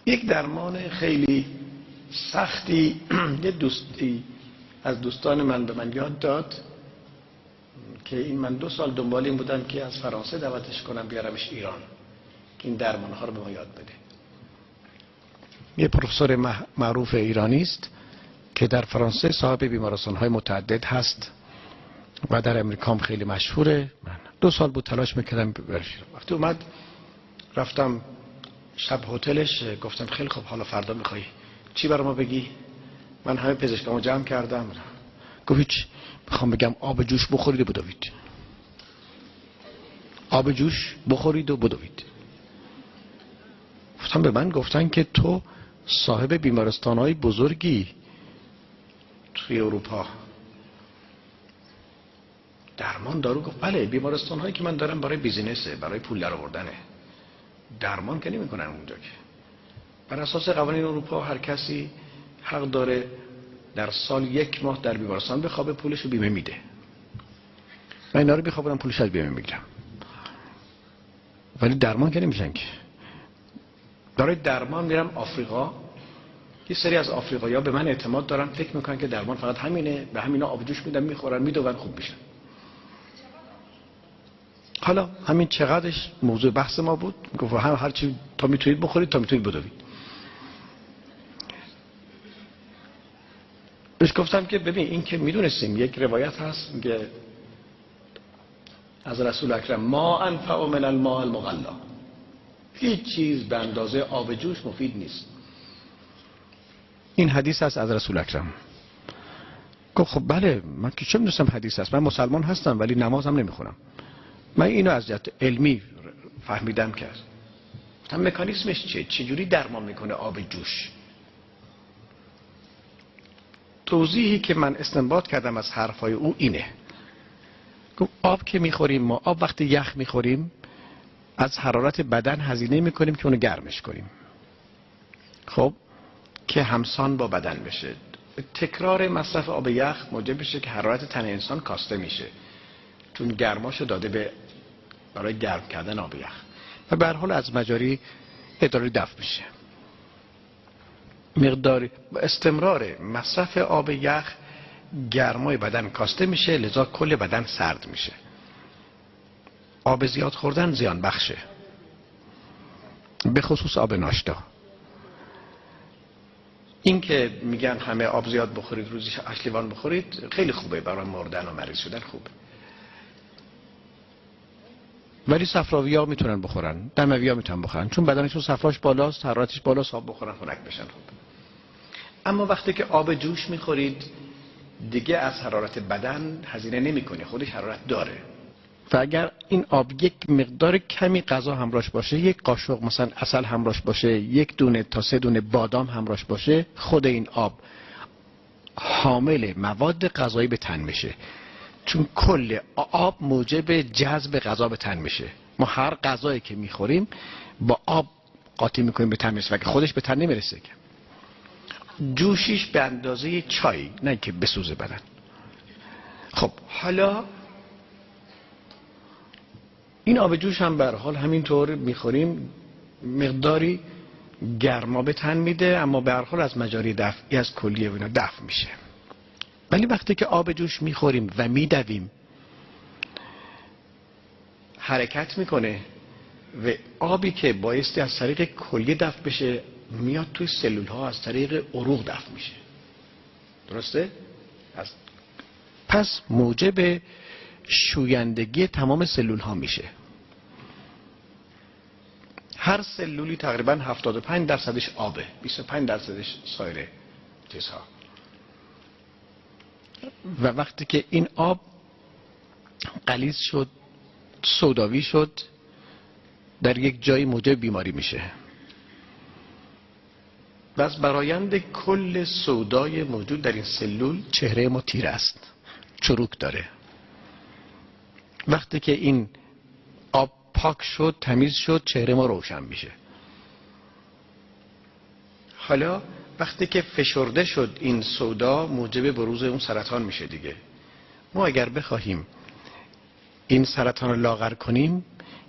یک درمان خیلی سختی یه دوستی از دوستان من به من یاد داد که این من 2 سال دنبال این بودم که از فرانسه دعوتش کنم بیارمش ایران که این درمانها رو به ما یاد بده. یه پروفسور معروف ایرانی است که در فرانسه صاحب بیمارستان‌های متعدد هست و در امریکا هم خیلی مشهوره. من 2 سال بود تلاش میکردم برش. وقتی اومد رفتم شب هتلش، گفتم خیلی خوب حالا فردا میخوای چی برای ما بگی؟ من همه پزشکامو جمع کردم. گفت هیچ، میخوام بگم آب جوش بخورید و بدوید. آب جوش بخورید و بدوید. گفتم به من گفتن که تو صاحب بیمارستان‌های بزرگی توی اروپا، درمان دارو؟ گفت بله، بیمارستان‌هایی که من دارم برای بیزینسه، برای پول درآوردنه، درمان که نمی‌کنن اونجا. که بر اساس قوانین اروپا هر کسی حق داره در سال 1 ماه در بیمارستان بخوابه، پولشو بیمه میده. من اینا رو بخوابونم پولش از بیمه میگیرم، ولی درمان که نمیشن. که برای درمان میرم آفریقا، یه سری از آفریقایی‌ها به من اعتماد دارن، فکر میکنن که درمان فقط همینه، به همینا آب جوش میدن میخورن میدون خوب میشن. حالا همین چقدرش موضوع بحث ما بود. میگفت هر چی تا میتونید بخورید تا میتونید بدوید. بهش گفتم که ببین این که میدونستیم یک روایت هست میگه از رسول اکرم ما انفع من الماء المغلی، هیچ چیز به اندازه آب جوش مفید نیست. این حدیث هست از رسول اکرم. گفت خب بله، من که چه میدونستم حدیث هست، من مسلمان هستم ولی نمازم نمیخونم. من اینو از جهت علمی فهمیدم که گفتم مکانیزمش چیه؟ چجوری درمان میکنه آب جوش؟ توضیحی که من استنباط کردم از حرفای او اینه. گفت آب که میخوریم ما، آب وقتی یخ میخوریم از حرارت بدن هزینه میکنیم که اونو گرمش کنیم، خب که همسان با بدن بشه. تکرار مصرف آب یخ موجب بشه که حرارت تن انسان کاسته میشه، چون گرماشو داده به برای گرم کردن آب یخ و به هر حال از مجاری ادراری دفع میشه. مقدار استمرار مصرف آب یخ گرمای بدن کاسته میشه، لذا کل بدن سرد میشه. آب زیاد خوردن زیان بخشه، به خصوص آب ناشتا. این که میگن همه آب زیاد بخورید، روزی 8 لیوان بخورید، خیلی خوبه برای مردن و مریض شدن، خوبه. ولی صفراوی ها میتونن بخورن، دموی ها میتونن بخورن، چون بدنشون صفراش بالاست، حرارتش بالاست، آب بخورن خنک بشن، خوب. اما وقتی که آب جوش میخورید دیگه از حرارت بدن هزینه نمیکنه، خودش حرارت داره. و اگر این آب یک مقدار کمی غذا همراهش باشه، یک قاشق مثلا عسل همراهش باشه، 1 دونه تا 3 دونه بادام همراهش باشه، خود این آب حامل مواد غذایی به تن میشه، چون کل آب موجب جذب غذا به تن میشه. ما هر غذایی که میخوریم با آب قاطی میکنیم به تن میرسه و که خودش به تن نمیرسه. که جوشیش به اندازه چای، نه که بسوزه بدن. خب حالا این آب جوش هم به هر حال همینطور میخوریم، مقداری گرما به تن میده، اما به هر حال از مجاری دفعی از کلیه و اینا دفع میشه. ولی وقتی که آب جوش میخوریم و میدویم حرکت میکنه و آبی که بایستی از طریق کلیه دفع بشه میاد توی سلول ها از طریق عروق دفع میشه. درسته؟ پس موجب شویندگی تمام سلول ها میشه. هر سلولی تقریبا 75% آبه، 25% سایر چیزها. و وقتی که این آب غلیظ شد، سوداوی شد، در یک جایی موجب بیماری میشه. بس برآیند کل سودای موجود در این سلول چهره ما تیره است، چروک داره. وقتی که این آب پاک شد، تمیز شد، چهره ما روشن میشه. حالا وقتی که فشرده شد این سودا، موجب بروز اون سرطان میشه دیگه. ما اگر بخواهیم این سرطان رو لاغر کنیم،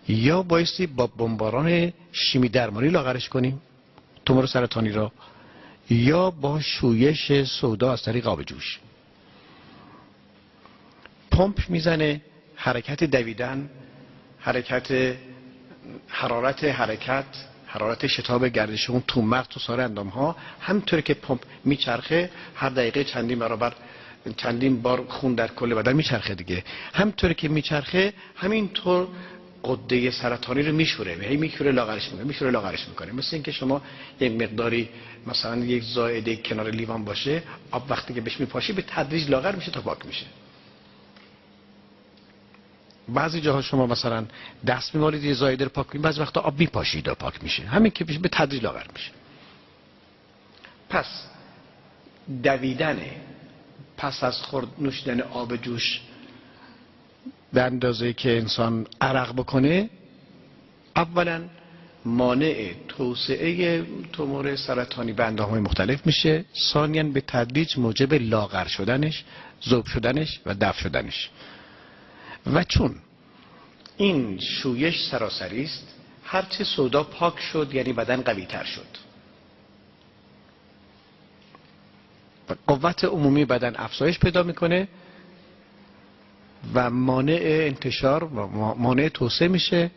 یا بایستی با بمباران شیمی درمانی لاغرش کنیم، تومور سرطانی را یا با شویش سودا از طریق آب جوش. پمپ میزنه، حرکت دویدن، حرکت حرارت شتاب گردش اون تو مغز تو سایر اندام ها، همینطوری که پمپ میچرخه هر دقیقه چندین بار خون در کل بدن میچرخه دیگه، همینطوری که میچرخه همینطور غده سرطانی رو میشوره، هی میشوره لاغرش میکنه. مثل اینکه شما یک مقداری مثلا یک زائده کنار لیوان باشه، آب وقتی که بهش میپاشی به تدریج لاغر میشه تا پاک میشه. بعضی جاها شما مثلا دست میمالید یه زائده رو پاک کنید، بعضی وقتا آب میپاشید و پاک میشه، همین که به تدریج لاغر میشه. پس دویدن پس از نوشیدن آب جوش به اندازه‌ای که انسان عرق بکنه، اولا مانع توسعه تومور سرطانی به اندام‌های مختلف میشه، ثانیاً به تدریج موجب لاغر شدنش، ذوب شدنش و دفع شدنش. و چون این شویش سراسری است، هرچه سودا پاک شد یعنی بدن قوی تر شد، قوت عمومی بدن افزایش پیدا میکنه و مانع انتشار و مانع توسعه میشه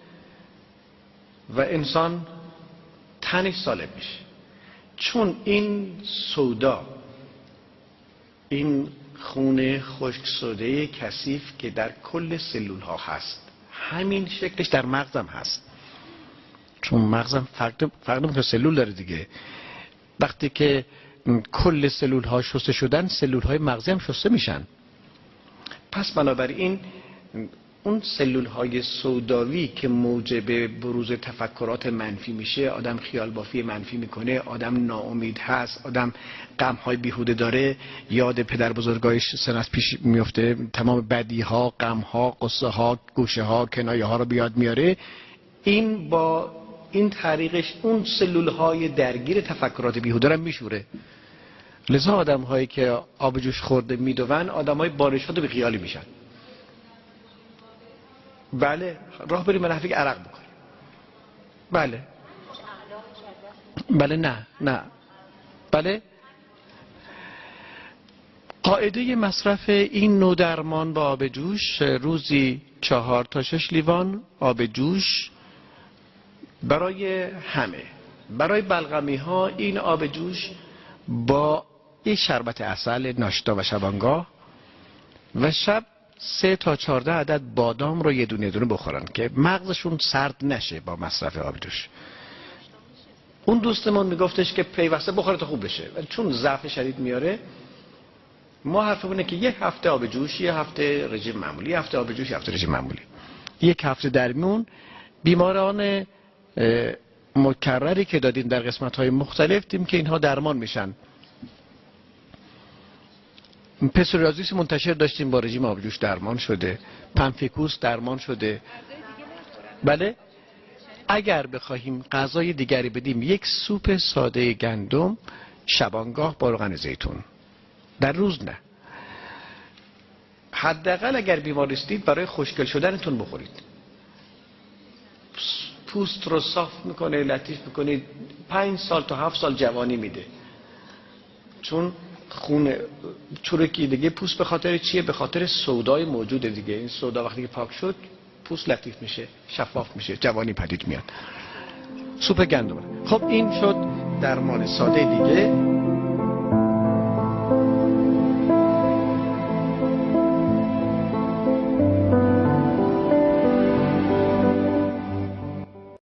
و انسان تنش سالم میشه. چون این سودا، این خون خشک سوده کثیف که در کل سلول ها هست، همین شکلش در مغزم هست. چون مغزم فرق نمیکنه، سلول داره دیگه. وقتی که کل سلول ها شسته شدن، سلول های مغزی هم شسته میشن. پس بنابراین اون سلول های سوداوی که موجب بروز تفکرات منفی میشه، آدم خیال بافی منفی میکنه، آدم ناامید هست، آدم غم های بیهوده داره، یاد پدر بزرگایش سن از پیش میفته، تمام بدی ها، غم ها، قصه ها، گوشه ها، کنایه ها رو بیاد میاره. این با این طریقش اون سلول های درگیر تفکرات بیهوده رو میشوره. لذا آدم هایی که آب جوش خورده میدون، آدم های بارشاده به خیالی میشن. بله، راه بریم به نحوی که عرق بکنیم. بله نه بله. قاعده مصرف این نوع درمان با آب جوش، روزی 4 تا 6 لیوان آب جوش برای همه. برای بلغمی ها این آب جوش با یک شربت عسل ناشتا و شبانگاه و شب 3 تا 14 عدد بادام رو یه دونه بخورن که مغزشون سرد نشه با مصرف آب جوش. اون دوستمون میگفتش که پیوسته بخوره تا خوب بشه، ولی چون ضعف شدید میاره، ما حرفمونه که 1 هفته آب جوش، 1 هفته رژیم معمولی، 1 هفته آب جوش، 1 هفته رژیم معمولی. 1 هفته در میون بیماران مکرری که دادیم در قسمت‌های مختلف دیدیم که اینها درمان میشن. پسوریازیس منتشر داشتیم با رژیم آب جوش درمان شده، پنفیکوس درمان شده. بله، اگر بخواهیم غذای دیگری بدیم، 1 سوپ ساده گندم شبانگاه با روغن زیتون در روز، نه حداقل اگر بیمار هستید برای خوشگل شدنتون بخورید. پوست رو صاف میکنه، لطیف میکنه، 5 سال تا 7 سال جوانی میده. چون خون چروکی دیگه پوست به خاطر چیه؟ به خاطر سودای موجوده دیگه. این سودا وقتی که پاک شد پوست لطیف میشه، شفاف میشه، جوانی پدید میاد. سوپ گندم. خب این شد درمان ساده دیگه.